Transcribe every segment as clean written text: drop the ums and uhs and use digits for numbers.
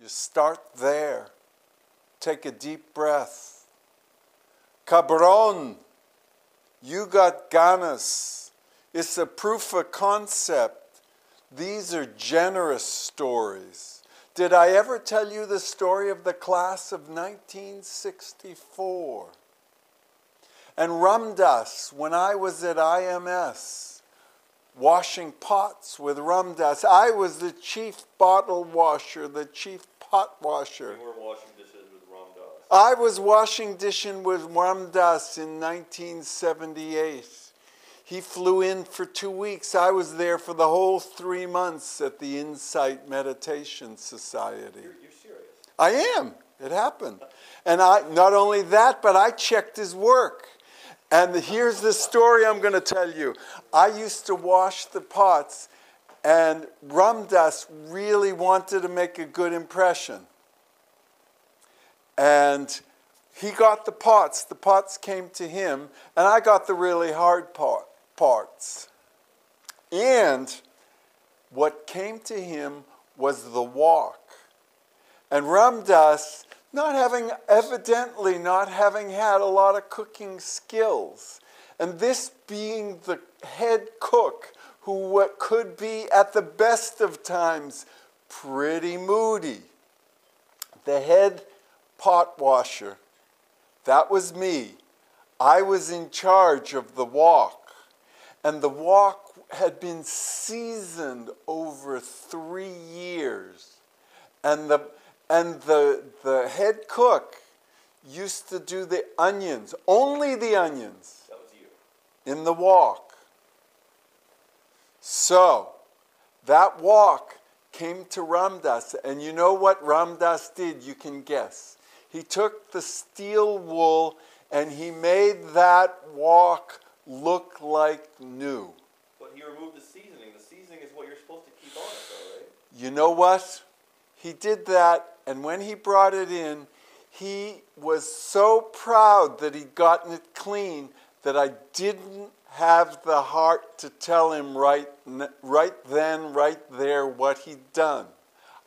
You start there. Take a deep breath. Cabron, you got ganas. It's a proof of concept. These are generous stories. Did I ever tell you the story of the class of 1964? And Ramdas, when I was at IMS, washing pots with Ramdas, I was the chief bottle washer, the chief pot washer. You were washing dishes with Ramdas. I was washing dishes with Ramdas in 1978. He flew in for 2 weeks. I was there for the whole 3 months at the Insight Meditation Society. You're serious? I am. It happened. And not only that, but I checked his work. And here's the story I'm going to tell you. I used to wash the pots, and Ramdas really wanted to make a good impression. And he got the pots. The pots came to him, and I got the really hard parts. And what came to him was the wok. And Ramdas, evidently not having had a lot of cooking skills, and this being the head cook, who could be at the best of times pretty moody, the head pot washer, that was me. I was in charge of the wok, and the wok had been seasoned over 3 years, and the head cook used to do the onions, only the onions. That was you. In the wok. So, that wok came to Ramdas, and you know what Ramdas did? You can guess. He took the steel wool and he made that wok look like new. But he removed the seasoning. The seasoning is what you're supposed to keep on it, though, right? You know what? He did that, and when he brought it in, he was so proud that he'd gotten it clean that I didn't have the heart to tell him right then, right there, what he'd done.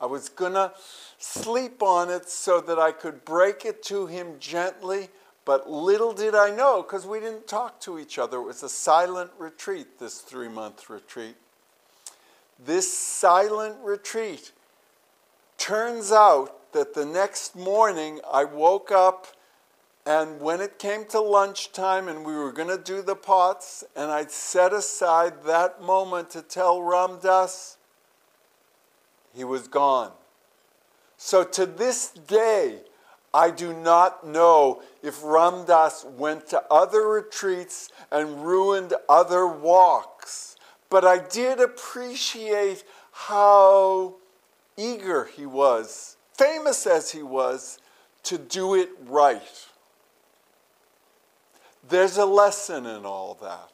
I was going to sleep on it so that I could break it to him gently, but little did I know, because we didn't talk to each other. It was a silent retreat, this 3-month retreat. This silent retreat, turns out that the next morning I woke up, and when it came to lunchtime and we were going to do the pots, and I'd set aside that moment to tell Ramdas, he was gone. So to this day, I do not know if Ramdas went to other retreats and ruined other walks, but I did appreciate how eager he was, famous as he was, to do it right. There's a lesson in all that.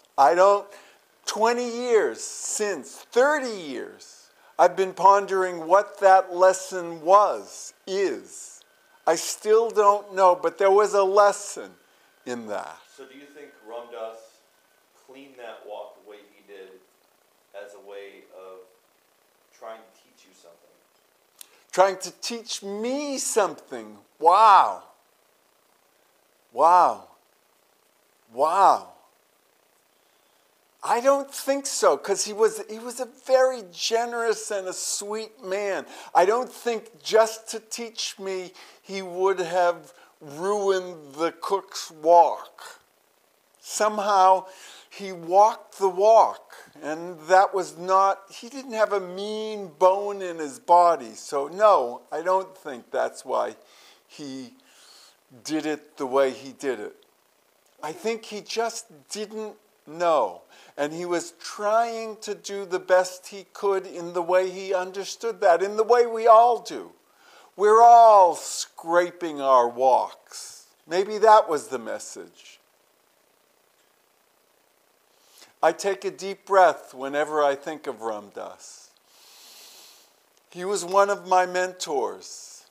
20 years since, 30 years, I've been pondering what that lesson is. I still don't know, but there was a lesson in that. So do you think Ramdas cleaned that wok the way he did as a way of trying to teach you something? Trying to teach me something. Wow. Wow. Wow. I don't think so, because he was a very generous and a sweet man. I don't think just to teach me he would have ruined the cook's wok. Somehow he walked the walk, and that was not, he didn't have a mean bone in his body. So no, I don't think that's why he did it the way he did it. I think he just didn't know. And he was trying to do the best he could in the way he understood that, in the way we all do. We're all scraping our walks. Maybe that was the message. I take a deep breath whenever I think of Ramdas. He was one of my mentors.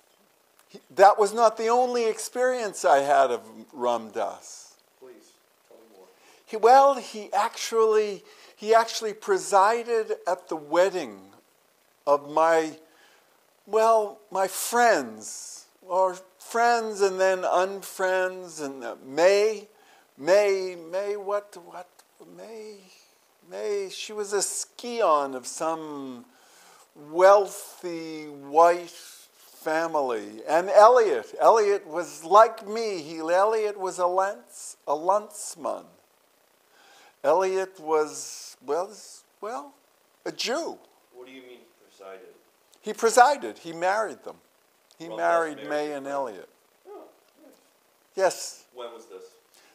That was not the only experience I had of Ramdas. He actually presided at the wedding of my well, my friends, or friends and then unfriends, and May, she was a scion of some wealthy white family. And Elliot was like me. Elliot was a Landsman. Elliot was, well, a Jew. What do you mean presided? He presided. He married them. He Well, married that's May married, and right? Elliot. Oh, nice. Yes. When was this?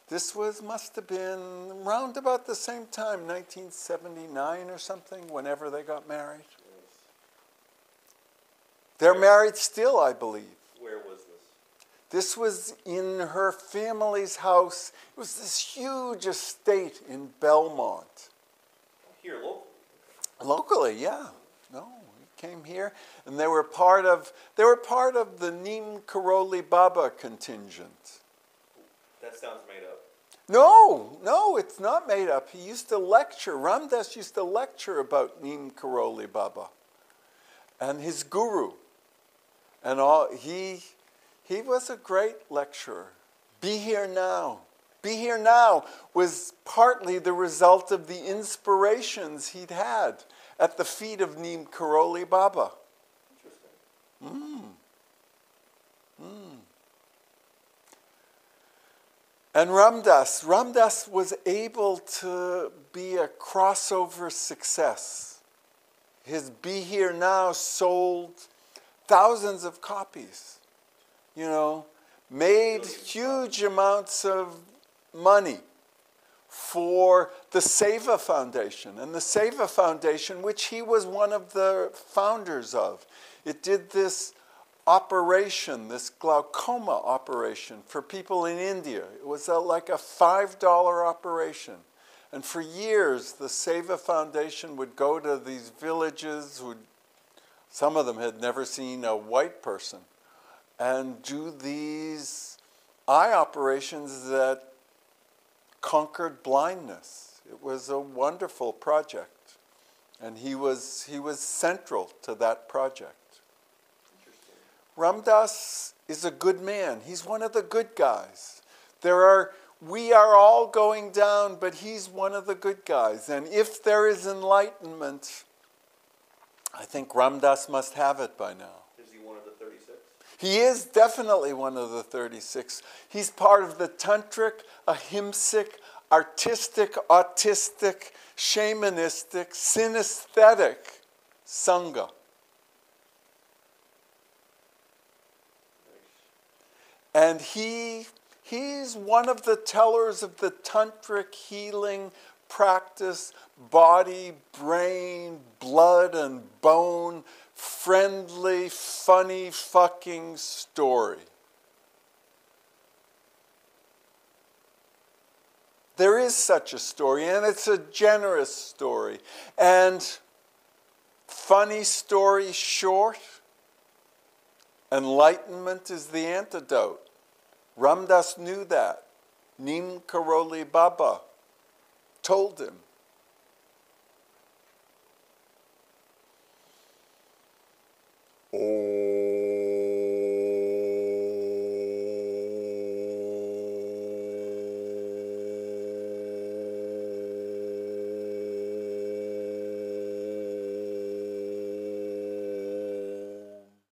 This must have been around about the same time, 1979 or something, whenever they got married. Nice. They're married still, I believe. Where was this? This was in her family's house. It was this huge estate in Belmont. Here, locally. Locally, yeah. No, he came here, and they were part of the Neem Karoli Baba contingent. That sounds made up. No, it's not made up. He used to lecture. Ramdas used to lecture about Neem Karoli Baba and his guru. And he was a great lecturer. Be Here Now. Be Here Now was partly the result of the inspirations he'd had at the feet of Neem Karoli Baba. Interesting. And Ramdas was able to be a crossover success. His Be Here Now sold thousands of copies, made huge amounts of money for the Seva Foundation. And the Seva Foundation, which he was one of the founders of, it did this operation, this glaucoma operation for people in India. It was like a $5 operation. And for years, the Seva Foundation would go to these villages, some of them had never seen a white person, and do these eye operations that conquered blindness. It was a wonderful project, and he was central to that project. Ramdas is a good man. He's one of the good guys. We are all going down, but he's one of the good guys. And if there is enlightenment, I think Ramdas must have it by now. Is he one of the 36? He is definitely one of the 36. He's part of the tantric, ahimsic, artistic, autistic, shamanistic, synesthetic sangha. And he's one of the tellers of the tantric healing practice, body, brain, blood, and bone, friendly, funny fucking story. There is such a story, and it's a generous story. And funny story short, enlightenment is the antidote. Ramdas knew that. Neem Karoli Baba told him. Oh.